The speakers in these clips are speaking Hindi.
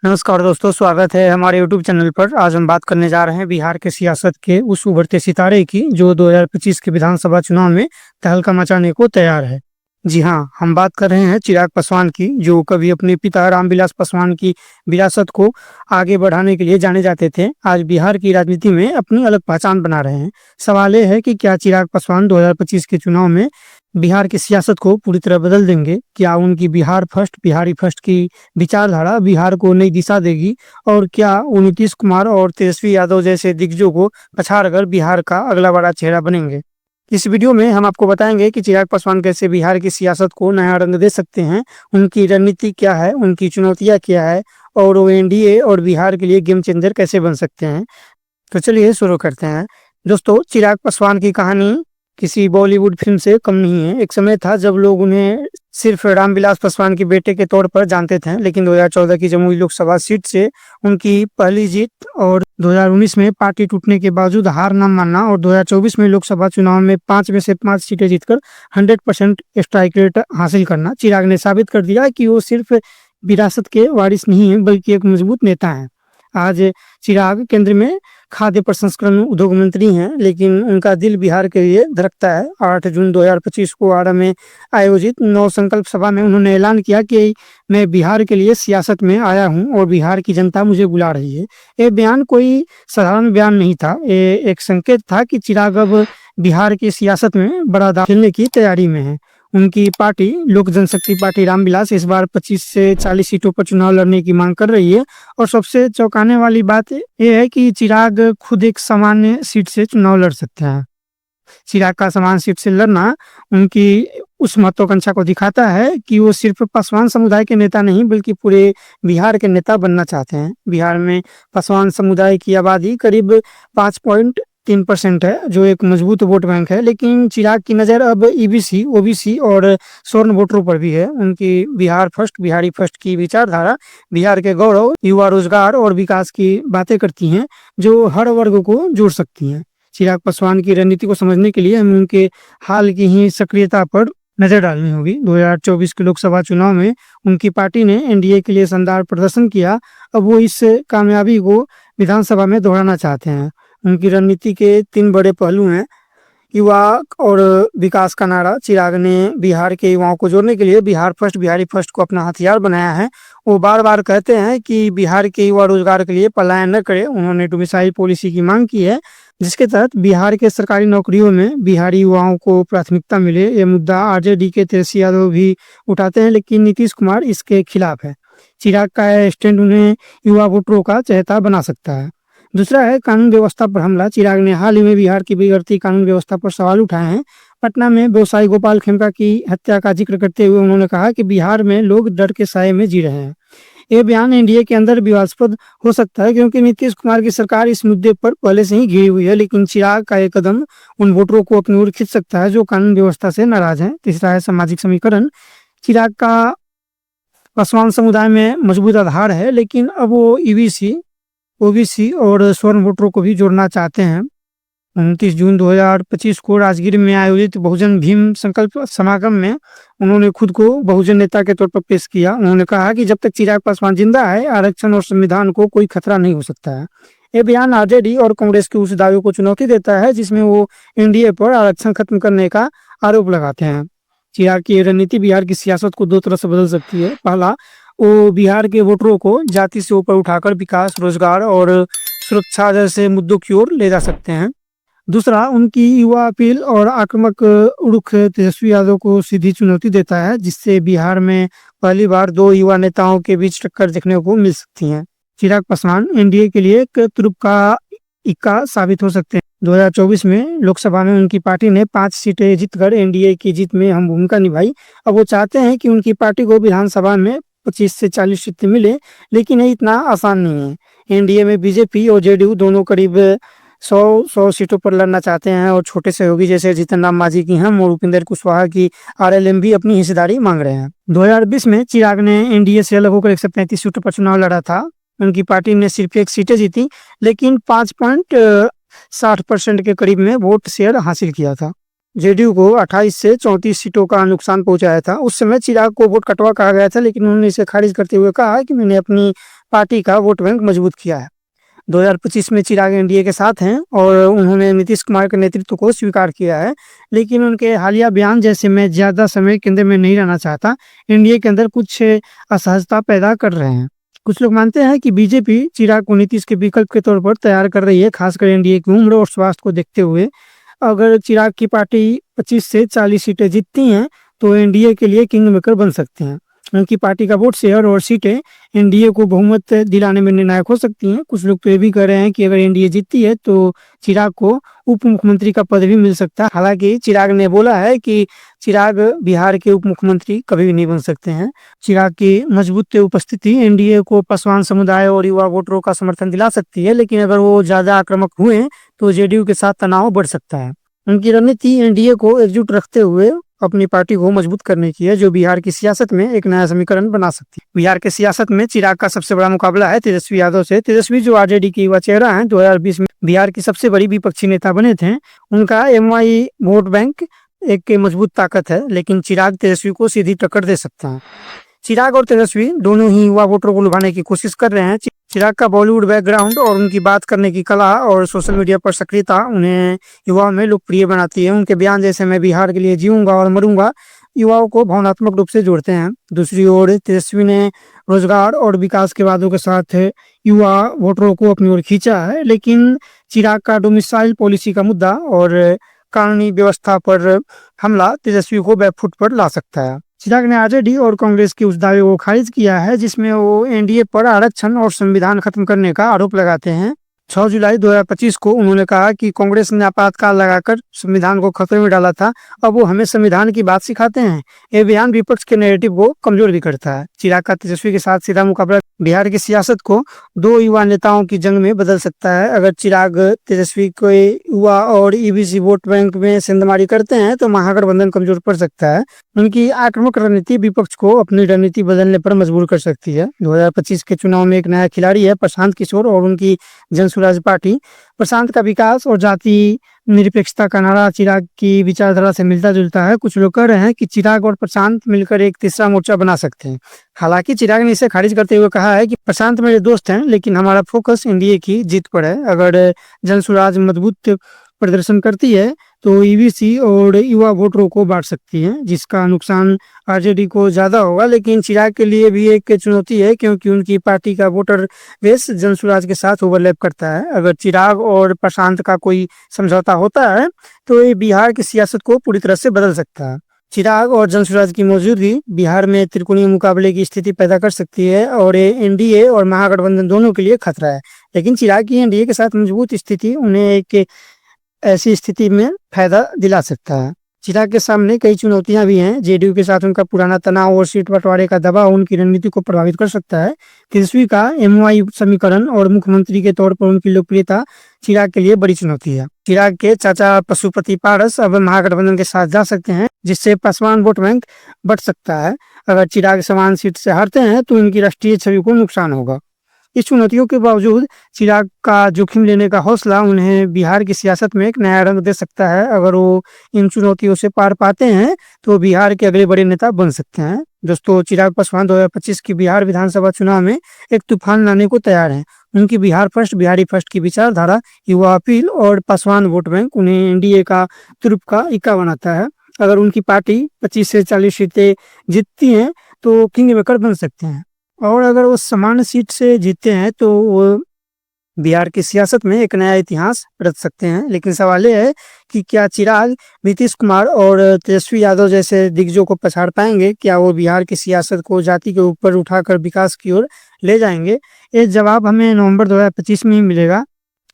नमस्कार दोस्तों, स्वागत है हमारे यूट्यूब चैनल पर। आज हम बात करने जा रहे हैं बिहार के सियासत के उस उभरते सितारे की जो 2025 के विधानसभा चुनाव में तहलका मचाने को तैयार है। जी हाँ, हम बात कर रहे हैं चिराग पासवान की, जो कभी अपने पिता रामविलास पासवान की विरासत को आगे बढ़ाने के लिए जाने जाते थे। आज बिहार की राजनीति में अपनी अलग पहचान बना रहे हैं। सवाल यह है कि क्या चिराग पासवान 2025 के चुनाव में बिहार की सियासत को पूरी तरह बदल देंगे? क्या उनकी बिहार फर्स्ट, बिहारी फर्स्ट की विचारधारा बिहार को नई दिशा देगी? और क्या वो नीतीश कुमार और तेजस्वी यादव जैसे दिग्गजों को पछाड़कर बिहार का अगला बड़ा चेहरा बनेंगे? इस वीडियो में हम आपको बताएंगे कि चिराग पासवान कैसे बिहार की सियासत को नया रंग दे सकते हैं, उनकी रणनीति क्या है, उनकी चुनौतियां क्या है, और वो एनडीए और बिहार के लिए गेम चेंजर कैसे बन सकते हैं। तो चलिए शुरू करते हैं। दोस्तों, चिराग पासवान की कहानी किसी बॉलीवुड फिल्म से कम नहीं है। एक समय था जब लोग उन्हें सिर्फ रामविलास पासवान के बेटे के तौर पर जानते थे, लेकिन 2014 की जमुई लोकसभा सीट से उनकी पहली जीत और 2019 में पार्टी टूटने के बावजूद हार न मानना और 2024 में लोकसभा चुनाव में 5 में से 5 सीटें जीतकर 100% स्ट्राइक रेट हासिल करना, चिराग ने साबित कर दिया कि वो सिर्फ विरासत के वारिस नहीं है बल्कि एक मजबूत नेता है। आज चिराग केंद्र में खाद्य प्रसंस्करण उद्योग मंत्री हैं, लेकिन उनका दिल बिहार के लिए धड़कता है। 8 जून 2025 को आरा में आयोजित नव संकल्प सभा में उन्होंने ऐलान किया कि मैं बिहार के लिए सियासत में आया हूं और बिहार की जनता मुझे बुला रही है। ये बयान कोई साधारण बयान नहीं था, ये एक संकेत था कि चिराग अब बिहार की सियासत में बड़ा दांव खेलने की तैयारी में है। उनकी पार्टी लोक जनशक्ति पार्टी रामविलास इस बार 25 से 40 सीटों पर चुनाव लड़ने की मांग कर रही है। और सबसे चौंकाने वाली बात यह है कि चिराग खुद एक सामान्य सीट से चुनाव लड़ सकते हैं। चिराग का सामान्य सीट से लड़ना उनकी उस महत्वाकांक्षा को दिखाता है कि वो सिर्फ पासवान समुदाय के नेता नहीं बल्कि पूरे बिहार के नेता बनना चाहते हैं। बिहार में पासवान समुदाय की आबादी करीब 5.3% है, जो एक मजबूत वोट बैंक है। लेकिन चिराग की नज़र अब ईबीसी, ओबीसी और स्वर्ण वोटरों पर भी है। उनकी बिहार फर्स्ट, बिहारी फर्स्ट की विचारधारा बिहार के गौरव, युवा, रोजगार और विकास की बातें करती हैं, जो हर वर्ग को जोड़ सकती हैं। चिराग पासवान की रणनीति को समझने के लिए हमें उनके हाल की ही सक्रियता पर नजर डालनी होगी। 2024 के लोकसभा चुनाव में उनकी पार्टी ने एनडीए के लिए शानदार प्रदर्शन किया। अब वो इस कामयाबी को विधानसभा में दोहराना चाहते हैं। उनकी रणनीति के 3 बड़े पहलू हैं। युवा और विकास का नारा। चिराग ने बिहार के युवाओं को जोड़ने के लिए बिहार फर्स्ट, बिहारी फर्स्ट को अपना हथियार बनाया है। वो बार बार कहते हैं कि बिहार के युवा रोजगार के लिए पलायन न करें। उन्होंने डोमिसाइल पॉलिसी की मांग की है, जिसके तहत बिहार के सरकारी नौकरियों में बिहारी युवाओं को प्राथमिकता मिले। ये मुद्दा आरजेडी के तेजस्वी यादव भी उठाते हैं, लेकिन नीतीश कुमार इसके खिलाफ है। चिराग का स्टैंड उन्हें युवा वोटरों का चहेता बना सकता है। दूसरा है कानून व्यवस्था पर हमला। चिराग ने हाल ही में बिहार की बिगड़ती कानून व्यवस्था पर सवाल उठाए हैं। पटना में व्यवसायी गोपाल खेमका की हत्या का जिक्र करते हुए उन्होंने कहा कि बिहार में लोग डर के साए में जी रहे हैं। ये बयान एनडीए के अंदर विवादास्पद हो सकता है, क्योंकि नीतीश कुमार की सरकार इस मुद्दे पर पहले से ही घिरी हुई है। लेकिन चिराग का एक कदम उन वोटरों को अपनी ओर खींच सकता है जो कानून व्यवस्था से नाराज हैं। तीसरा है सामाजिक समीकरण। चिराग का पासवान समुदाय में मजबूत आधार है, लेकिन अब वो ईबीसी, ओबीसी और स्वर्ण वोटरों को भी जोड़ना चाहते हैं। 29 जून 2025 को राजगीर में आयोजित बहुजन भीम संकल्प समागम में उन्होंने खुद को बहुजन नेता के तौर पर पेश किया। उन्होंने कहा कि जब तक चिराग पासवान जिंदा है, आरक्षण और संविधान को कोई खतरा नहीं हो सकता है। ये बयान आरजेडी और कांग्रेस के उस दावे को चुनौती देता है जिसमें वो एनडीए पर आरक्षण खत्म करने का आरोप लगाते हैं। चिराग की रणनीति बिहार की सियासत को 2 तरह से बदल सकती है। पहला, वो बिहार के वोटरों को जाति से ऊपर उठाकर विकास, रोजगार और सुरक्षा जैसे मुद्दों की ओर ले जा सकते हैं। दूसरा, उनकी युवा अपील और आक्रामक रुख तेजस्वी यादव को सीधी चुनौती देता है, जिससे बिहार में पहली बार 2 युवा नेताओं के बीच टक्कर देखने को मिल सकती है। चिराग पासवान एनडीए के लिए एक तुरुप का इक्का साबित हो सकते हैं। 2024 में लोकसभा में उनकी पार्टी ने 5 सीटें जीतकर एनडीए की जीत में अहम भूमिका निभाई। अब वो चाहते हैं कि उनकी पार्टी को विधानसभा में 25 से 40 सीटें मिले, लेकिन ये इतना आसान नहीं है। एनडीए में बीजेपी और जेडीयू दोनों करीब 100 सीटों पर लड़ना चाहते हैं और छोटे सहयोगी जैसे जीतन राम मांझी की हम और उपेंद्र कुशवाहा की आरएलएम भी अपनी हिस्सेदारी मांग रहे हैं। 2020 में चिराग ने एनडीए से अलग होकर 135 सीटों पर चुनाव लड़ा था। उनकी पार्टी ने सिर्फ 1 सीटें जीती, लेकिन 5.60% के करीब में वोट शेयर हासिल किया था। जेडीयू को 28 से 34 सीटों का नुकसान पहुंचाया था। उस समय चिराग को वोट कटवा कहा गया था, लेकिन उन्होंने इसे खारिज करते हुए कहा कि मैंने अपनी पार्टी का वोट बैंक मजबूत किया है। 2025 में चिराग एनडीए के साथ हैं और उन्होंने नीतीश कुमार के नेतृत्व को स्वीकार किया है, लेकिन उनके हालिया बयान जैसे मैं ज़्यादा समय केंद्र में नहीं रहना चाहता, एनडीए के अंदर कुछ असहजता पैदा कर रहे हैं। कुछ लोग मानते हैं कि बीजेपी चिराग को नीतीश के विकल्प के तौर पर तैयार कर रही है, खासकर एनडीए की उम्र और स्वास्थ्य को देखते हुए। अगर चिराग की पार्टी 25 से 40 सीटें जीतती हैं तो एनडीए के लिए किंग मेकर बन सकते हैं। उनकी पार्टी का वोट शेयर और सीटें एनडीए को बहुमत दिलाने में निर्णायक हो सकती हैं। कुछ लोग तो ये भी कह रहे हैं कि अगर एनडीए जीतती है तो चिराग को उप मुख्यमंत्री का पद भी मिल सकता है। हालांकि चिराग ने बोला है कि चिराग बिहार के उप मुख्यमंत्री कभी भी नहीं बन सकते हैं। चिराग की मजबूत उपस्थिति एनडीए को पासवान समुदाय और युवा वोटरों का समर्थन दिला सकती है, लेकिन अगर वो ज्यादा आक्रामक हुए तो जेडीयू के साथ तनाव बढ़ सकता है। उनकी रणनीति एनडीए को एकजुट रखते हुए अपनी पार्टी को मजबूत करने की है, जो बिहार की सियासत में एक नया समीकरण बना सकती है। बिहार के सियासत में चिराग का सबसे बड़ा मुकाबला है तेजस्वी यादव से। तेजस्वी जो आरजेडी की युवा चेहरा हैं, 2020 में बिहार की सबसे बड़ी विपक्षी नेता बने थे। उनका एमवाई वोट बैंक एक मजबूत ताकत है, लेकिन चिराग तेजस्वी को सीधी टक्कर दे सकता है। चिराग और तेजस्वी दोनों ही युवा वोटरों को लुभाने की कोशिश कर रहे हैं। चिराग का बॉलीवुड बैकग्राउंड और उनकी बात करने की कला और सोशल मीडिया पर सक्रियता उन्हें युवाओं में लोकप्रिय बनाती है। उनके बयान जैसे मैं बिहार के लिए जीऊंगा और मरूंगा युवाओं को भावनात्मक रूप से जोड़ते हैं। दूसरी ओर तेजस्वी ने रोजगार और विकास के वादों के साथ युवा वोटरों को अपनी ओर खींचा है, लेकिन चिराग का डोमिसाइल पॉलिसी का मुद्दा और कानूनी व्यवस्था पर हमला तेजस्वी को बैकफुट पर ला सकता है। चिराग ने आरजेडी और कांग्रेस की उस दावे को खारिज किया है जिसमें वो एनडीए पर आरक्षण और संविधान खत्म करने का आरोप लगाते हैं। 6 जुलाई 2025 को उन्होंने कहा कि कांग्रेस ने आपातकाल लगाकर संविधान को खतरे में डाला था, अब वो हमें संविधान की बात सिखाते हैं। ये बयान विपक्ष के नैरेटिव को कमजोर भी करता है। चिराग का तेजस्वी के साथ सीधा मुकाबला बिहार की सियासत को दो युवा नेताओं की जंग में बदल सकता है। अगर चिराग तेजस्वी को युवा और ईबीसी वोट बैंक में सेंधमारी करते हैं तो महागठबंधन कमजोर पड़ सकता है। उनकी आक्रामक रणनीति विपक्ष को अपनी रणनीति बदलने पर मजबूर कर सकती है। 2025 के चुनाव में एक नया खिलाड़ी है प्रशांत किशोर और उनकी जनसुराज पार्टी। प्रशांत का विकास और जाति निरपेक्षता का नारा चिराग की विचारधारा से मिलता जुलता है। कुछ लोग कह रहे हैं कि चिराग और प्रशांत मिलकर एक तीसरा मोर्चा बना सकते हैं। हालांकि चिराग ने इसे खारिज करते हुए कहा है कि प्रशांत मेरे दोस्त हैं, लेकिन हमारा फोकस एनडीए की जीत पर है। अगर जनसुराज मजबूत प्रदर्शन करती है तो ईवीसी और युवा वोटरों को बांट सकती है, जिसका नुकसान आरजेडी को ज्यादा होगा। लेकिन चिराग के लिए भी एक चुनौती है, क्योंकि उनकी पार्टी का वोटर बेस जनसुराज के साथ ओवरलैप करता है। अगर चिराग और प्रशांत का कोई समझौता होता है तो ये बिहार की सियासत को पूरी तरह से बदल सकता है। चिराग और जनसुराज की मौजूदगी बिहार में त्रिकोणीय मुकाबले की स्थिति पैदा कर सकती है और ये एनडीए और महागठबंधन दोनों के लिए खतरा है। लेकिन चिराग की एनडीए के साथ मजबूत स्थिति उन्हें एक ऐसी स्थिति में फायदा दिला सकता है। चिराग के सामने कई चुनौतियां भी हैं। जेडीयू के साथ उनका पुराना तनाव और सीट बंटवारे का दबाव उनकी रणनीति को प्रभावित कर सकता है। तेजस्वी का एमवाई समीकरण और मुख्यमंत्री के तौर पर उनकी लोकप्रियता चिराग के लिए बड़ी चुनौती है। चिराग के चाचा पशुपति पारस अब महागठबंधन के साथ जा सकते हैं, जिससे पासवान वोट बैंक बढ़ सकता है। अगर चिराग समान सीट से हारते हैं तो उनकी राष्ट्रीय छवि को नुकसान होगा। इस चुनौतियों के बावजूद चिराग का जोखिम लेने का हौसला उन्हें बिहार की सियासत में एक नया रंग दे सकता है। अगर वो इन चुनौतियों से पार पाते हैं तो बिहार के अगले बड़े नेता बन सकते हैं। दोस्तों, चिराग पासवान 2025 की बिहार विधानसभा चुनाव में एक तूफान लाने को तैयार है। उनकी बिहार फर्स्ट बिहारी फर्स्ट की विचारधारा, युवा अपील और पासवान वोट बैंक उन्हें एनडीए का तुरुप का इक्का बनाता है। अगर उनकी पार्टी 25 से 40 सीटें जीतती हैं तो किंग मेकर बन सकते हैं, और अगर वो समान सीट से जीतते हैं तो वो बिहार की सियासत में एक नया इतिहास रच सकते हैं। लेकिन सवाल ये है कि क्या चिराग नीतीश कुमार और तेजस्वी यादव जैसे दिग्गजों को पछाड़ पाएंगे? क्या वो बिहार की सियासत को जाति के ऊपर उठाकर विकास की ओर ले जाएंगे? ये जवाब हमें नवंबर 2025 में ही मिलेगा।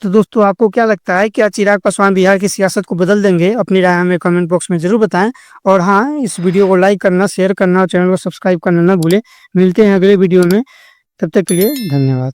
तो दोस्तों, आपको क्या लगता है, क्या चिराग पासवान बिहार की सियासत को बदल देंगे? अपनी राय हमें कमेंट बॉक्स में जरूर बताएं। और हाँ, इस वीडियो को लाइक करना, शेयर करना और चैनल को सब्सक्राइब करना ना भूलें। मिलते हैं अगले वीडियो में, तब तक के लिए धन्यवाद।